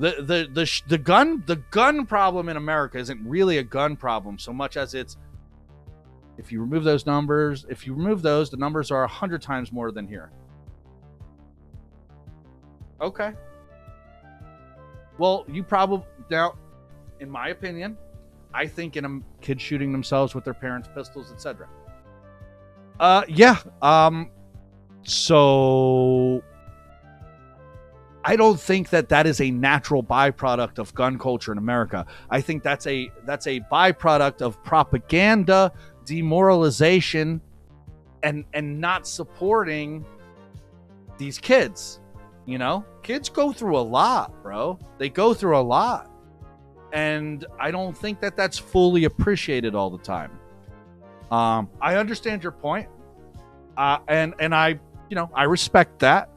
The gun problem in America isn't really a gun problem so much as it's, if you remove those numbers, the numbers are 100 times more than here. Okay. Well, you probably, now, in my opinion, I think in kids shooting themselves with their parents' pistols, etc. Yeah. So I don't think that is a natural byproduct of gun culture in America. I think that's a byproduct of propaganda, demoralization, and not supporting these kids. You know, kids go through a lot, bro. They go through a lot. And I don't think that's fully appreciated all the time. I understand your point. And I, I respect that.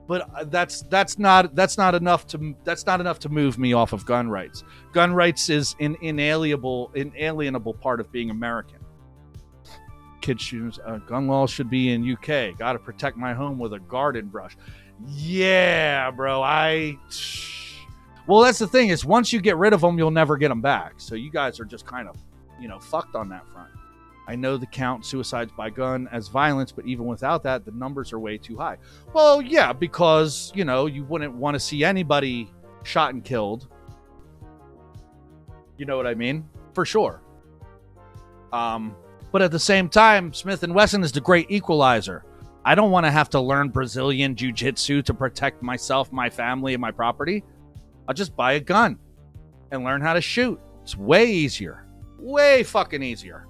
But that's not enough to move me off of gun rights. Gun rights is an inalienable part of being American. Kids shootings, gun laws should be in UK. Got to protect my home with a garden brush. Yeah, bro. Well, that's the thing is once you get rid of them, you'll never get them back. So you guys are just kind of, fucked on that front. I know the count suicides by gun as violence, but even without that, the numbers are way too high. Well, yeah, because, you wouldn't want to see anybody shot and killed. You know what I mean? For sure. But at the same time, Smith & Wesson is the great equalizer. I don't want to have to learn Brazilian jiu-jitsu to protect myself, my family, and my property. I'll just buy a gun and learn how to shoot. It's way easier. Way fucking easier.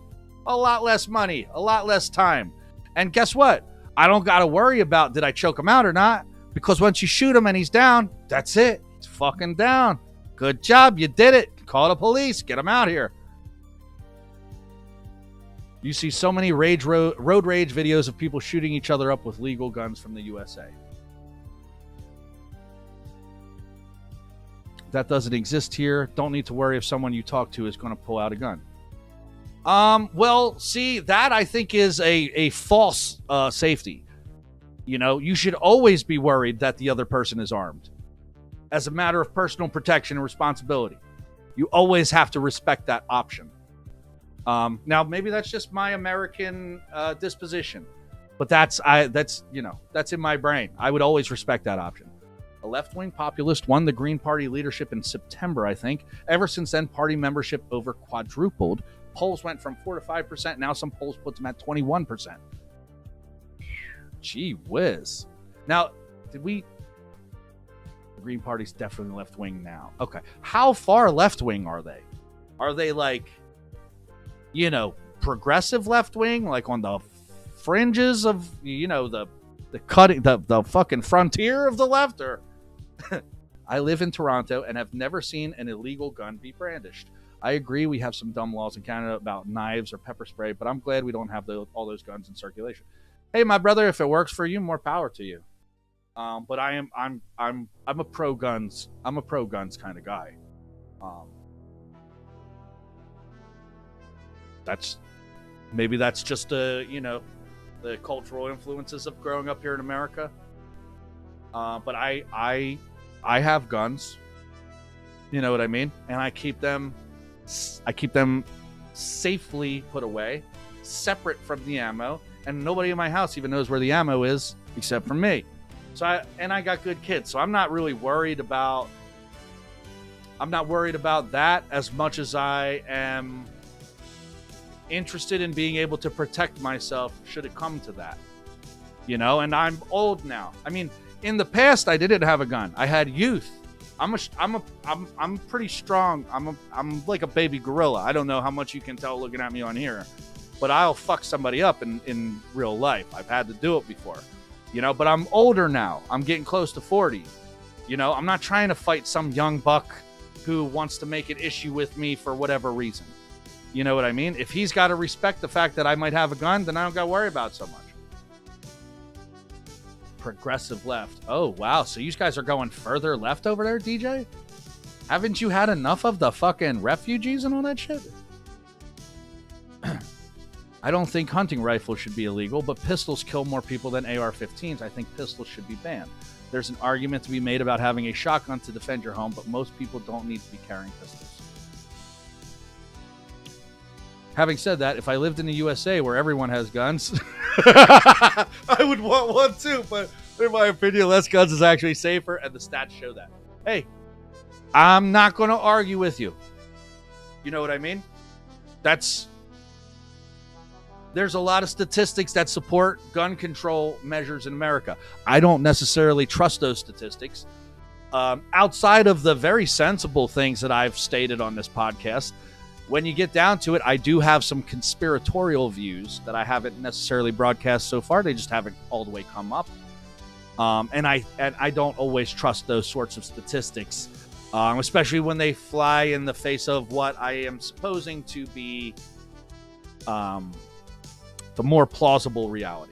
A lot less money, a lot less time. And guess what? I don't got to worry about did I choke him out or not, because once you shoot him and he's down, that's it. He's fucking down. Good job. You did it. Call the police. Get him out here. You see so many road rage videos of people shooting each other up with legal guns from the USA. That doesn't exist here. Don't need to worry if someone you talk to is going to pull out a gun. Well, see, that I think is a false safety. You should always be worried that the other person is armed. As a matter of personal protection and responsibility. You always have to respect that option. Now maybe that's just my American disposition, but that's in my brain. I would always respect that option. A left-wing populist won the Green Party leadership in September, I think. Ever since then, party membership over quadrupled. Polls went from 4 to 5%. Now some polls put them at 21%. Gee whiz. Now, the Green Party's definitely left-wing now. Okay. How far left-wing are they? Are they like, progressive left-wing, like on the fringes of, the cutting, the fucking frontier of the left? Or I live in Toronto and have never seen an illegal gun be brandished. I agree we have some dumb laws in Canada about knives or pepper spray, but I'm glad we don't have all those guns in circulation. Hey, my brother, if it works for you, more power to you. But I'm a pro guns. I'm a pro guns kind of guy. That's just the cultural influences of growing up here in America. But I have guns. You know what I mean? And I keep them safely put away, separate from the ammo, and nobody in my house even knows where the ammo is except for me. So I got good kids, so I'm not really worried about that as much as I am interested in being able to protect myself should it come to that. And I'm old now. I mean, in the past I didn't have a gun. I had youth. I'm pretty strong. I'm like a baby gorilla. I don't know how much you can tell looking at me on here, but I'll fuck somebody up in real life. I've had to do it before, but I'm older now. I'm getting close to 40. I'm not trying to fight some young buck who wants to make an issue with me for whatever reason. You know what I mean? If he's got to respect the fact that I might have a gun, then I don't got to worry about it so much. Progressive left. Oh, wow. So you guys are going further left over there, DJ? Haven't you had enough of the fucking refugees and all that shit? I don't think hunting rifles should be illegal, but pistols kill more people than AR-15s. I think pistols should be banned. There's an argument to be made about having a shotgun to defend your home, but most people don't need to be carrying pistols. Having said that, if I lived in the USA where everyone has guns, I would want one too, but in my opinion, less guns is actually safer, and the stats show that. Hey, I'm not going to argue with you. You know what I mean? There's a lot of statistics that support gun control measures in America. I don't necessarily trust those statistics. Outside of the very sensible things that I've stated on this podcast, when you get down to it, I do have some conspiratorial views that I haven't necessarily broadcast so far. They just haven't all the way come up. And I don't always trust those sorts of statistics, especially when they fly in the face of what I am supposing to be the more plausible reality.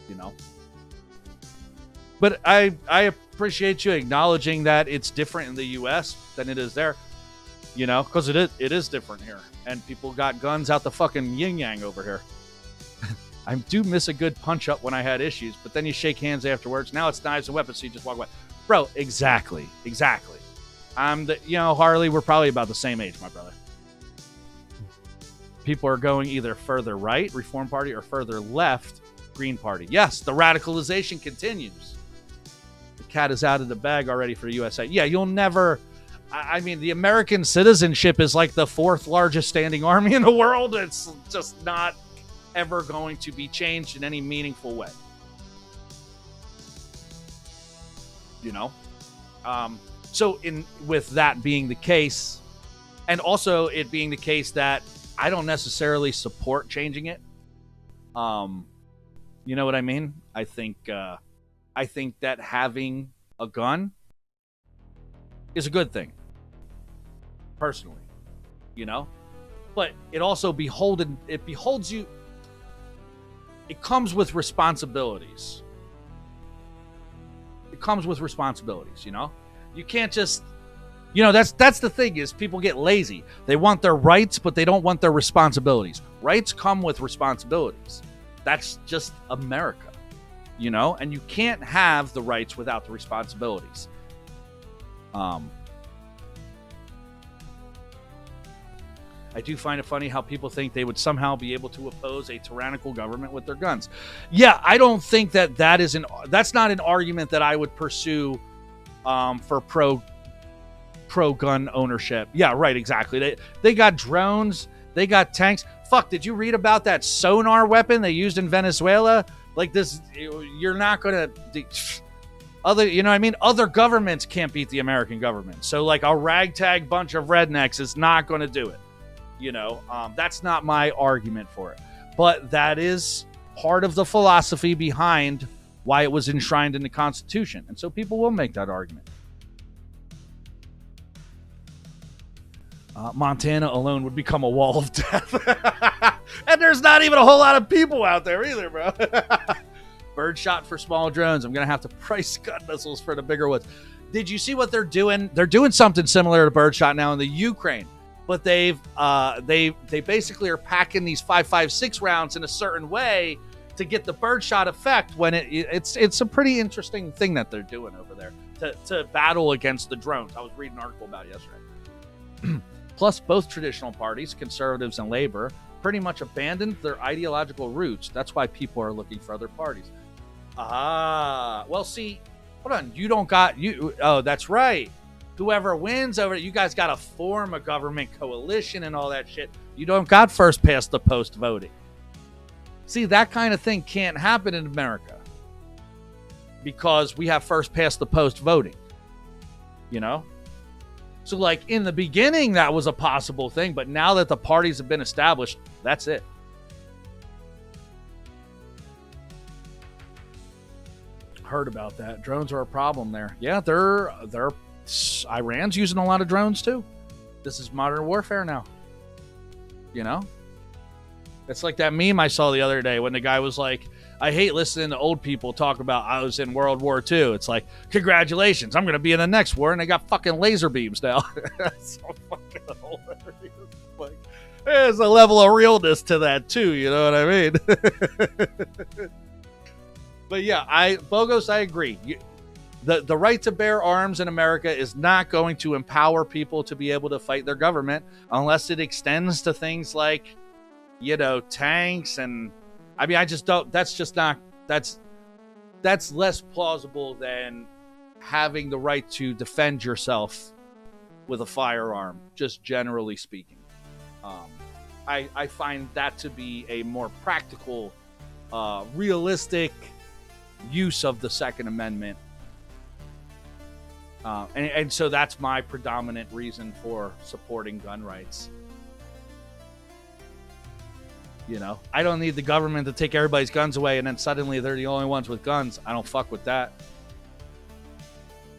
You know? But I appreciate you acknowledging that it's different in the U.S. than it is there. You know, because it is different here. And people got guns out the fucking yin-yang over here. I do miss a good punch-up when I had issues, but then you shake hands afterwards. Now it's knives and weapons, so you just walk away. Bro, exactly. Harley, we're probably about the same age, my brother. People are going either further right, Reform Party, or further left, Green Party. Yes, the radicalization continues. The cat is out of the bag already for the USA. Yeah, you'll never... I mean, the American citizenship is like the fourth largest standing army in the world. It's just not ever going to be changed in any meaningful way. You know? So with that being the case, and also it being the case that I don't necessarily support changing it. You know what I mean? I think that having a gun is a good thing. Personally, you know, but it also beholds you. It comes with responsibilities. You know, you can't just, that's the thing is people get lazy. They want their rights, but they don't want their responsibilities. Rights come with responsibilities. That's just America, and you can't have the rights without the responsibilities. I do find it funny how people think they would somehow be able to oppose a tyrannical government with their guns. Yeah, I don't think that's not an argument that I would pursue for pro gun ownership. Yeah, right, exactly. They got drones, they got tanks. Fuck, did you read about that sonar weapon they used in Venezuela? Like this, you're not gonna other governments can't beat the American government. So like a ragtag bunch of rednecks is not gonna do it. That's not my argument for it. But that is part of the philosophy behind why it was enshrined in the Constitution. And so people will make that argument. Montana alone would become a wall of death. And there's not even a whole lot of people out there either, bro. Birdshot for small drones. I'm going to have to price gun missiles for the bigger ones. Did you see what they're doing? They're doing something similar to birdshot now in the Ukraine. But they basically are packing these 5.56 rounds in a certain way to get the birdshot effect when it's a pretty interesting thing that they're doing over there to battle against the drones. I was reading an article about it yesterday. Plus, both traditional parties, conservatives and labor, pretty much abandoned their ideological roots. That's why people are looking for other parties. Well, see, hold on. Oh, that's right. Whoever wins over it, you guys got to form a government coalition and all that shit. You don't got first past the post voting. See, that kind of thing can't happen in America because we have first past the post voting, So like in the beginning, that was a possible thing, but now that the parties have been established, that's it. Heard about that. Drones are a problem there. Yeah, they're Iran's using a lot of drones too. This is modern warfare now. It's like that meme I saw the other day when the guy was like, I hate listening to old people talk about I was in World War II. It's like, congratulations, I'm going to be in the next war, and they got fucking laser beams now. That's so fucking hilarious. Like, there's a level of realness to that too, you know what I mean? But yeah, Bogos, I agree. The right to bear arms in America is not going to empower people to be able to fight their government unless it extends to things like, tanks. And I mean, I just don't, that's just not, that's less plausible than having the right to defend yourself with a firearm, just generally speaking. I find that to be a more practical, realistic use of the Second Amendment. And so that's my predominant reason for supporting gun rights. I don't need the government to take everybody's guns away and then suddenly they're the only ones with guns. I don't fuck with that.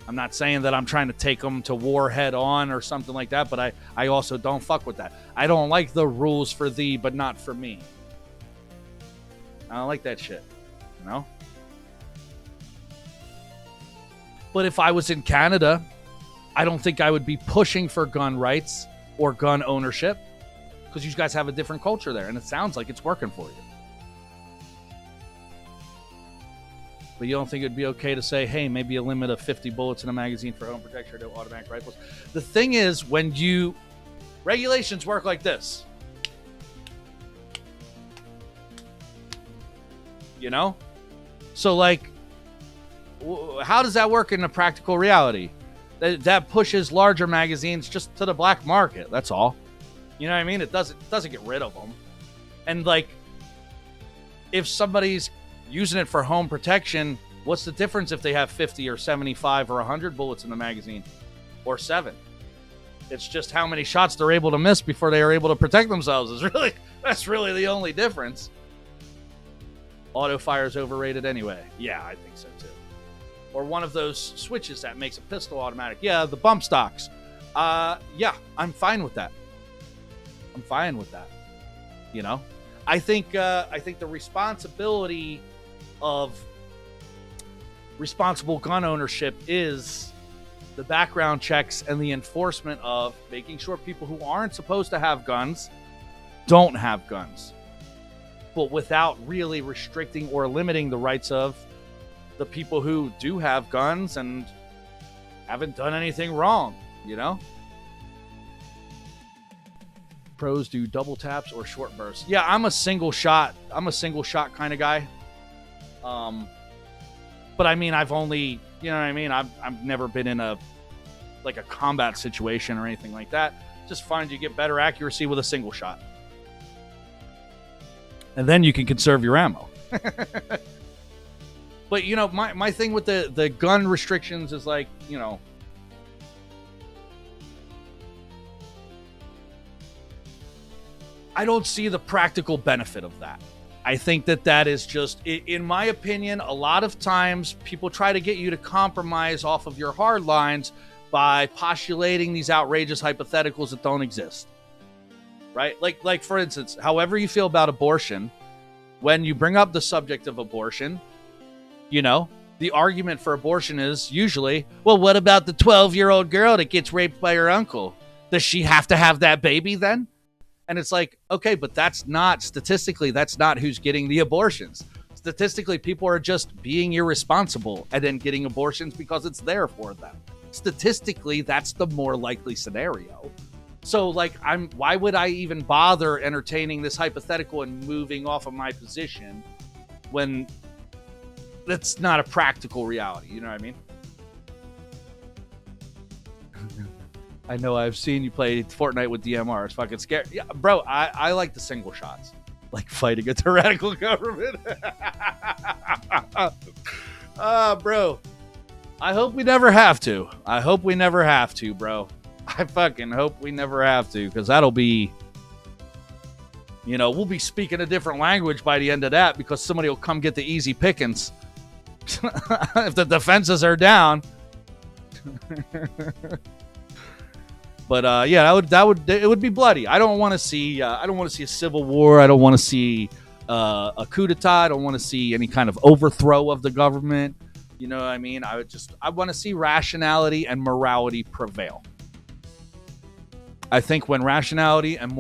I'm not saying that I'm trying to take them to war head on or something like that, but I also don't fuck with that. I don't like the rules for thee, but not for me. I don't like that shit, But if I was in Canada, I don't think I would be pushing for gun rights or gun ownership because you guys have a different culture there, and it sounds like it's working for you. But you don't think it'd be okay to say, hey, maybe a limit of 50 bullets in a magazine for home protection to automatic rifles? The thing is, regulations work like this. So, like, how does that work in a practical reality? That pushes larger magazines just to the black market. That's all. You know what I mean? It doesn't get rid of them. And, like, if somebody's using it for home protection, what's the difference if they have 50 or 75 or 100 bullets in the magazine or 7? It's just how many shots they're able to miss before they are able to protect themselves. That's really the only difference. Auto fire is overrated anyway. Yeah, I think so too. Or one of those switches that makes a pistol automatic. Yeah, the bump stocks. Yeah, I'm fine with that. I think the responsibility of responsible gun ownership is the background checks and the enforcement of making sure people who aren't supposed to have guns don't have guns, but without really restricting or limiting the rights of the people who do have guns and haven't done anything wrong, Pros do double taps or short bursts. Yeah, I'm a single shot kind of guy. But I mean, I've only, I've never been in a combat situation or anything like that. Just find you get better accuracy with a single shot. And then you can conserve your ammo. But, my thing with the gun restrictions is like, I don't see the practical benefit of that. I think that is just, in my opinion, a lot of times people try to get you to compromise off of your hard lines by postulating these outrageous hypotheticals that don't exist. Right? Like for instance, however you feel about abortion, when you bring up the subject of abortion, the argument for abortion is usually, well, what about the 12-year-old girl that gets raped by her uncle? Does she have to have that baby then? And it's like, okay, but that's not who's getting the abortions. Statistically, people are just being irresponsible and then getting abortions because it's there for them. Statistically, that's the more likely scenario. So, like, why would I even bother entertaining this hypothetical and moving off of my position when that's not a practical reality? You know what I mean? I know I've seen you play Fortnite with DMR. It's fucking scary. Yeah, bro, I like the single shots. Like fighting a tyrannical government. Bro. I hope we never have to. Bro. I fucking hope we never have to, because that'll be, we'll be speaking a different language by the end of that because somebody will come get the easy pickings. If the defenses are down. But yeah, it would be bloody. I don't want to see a civil war. I don't want to see a coup d'etat. I don't want to see any kind of overthrow of the government. You know what I mean? I want to see rationality and morality prevail. I think when rationality and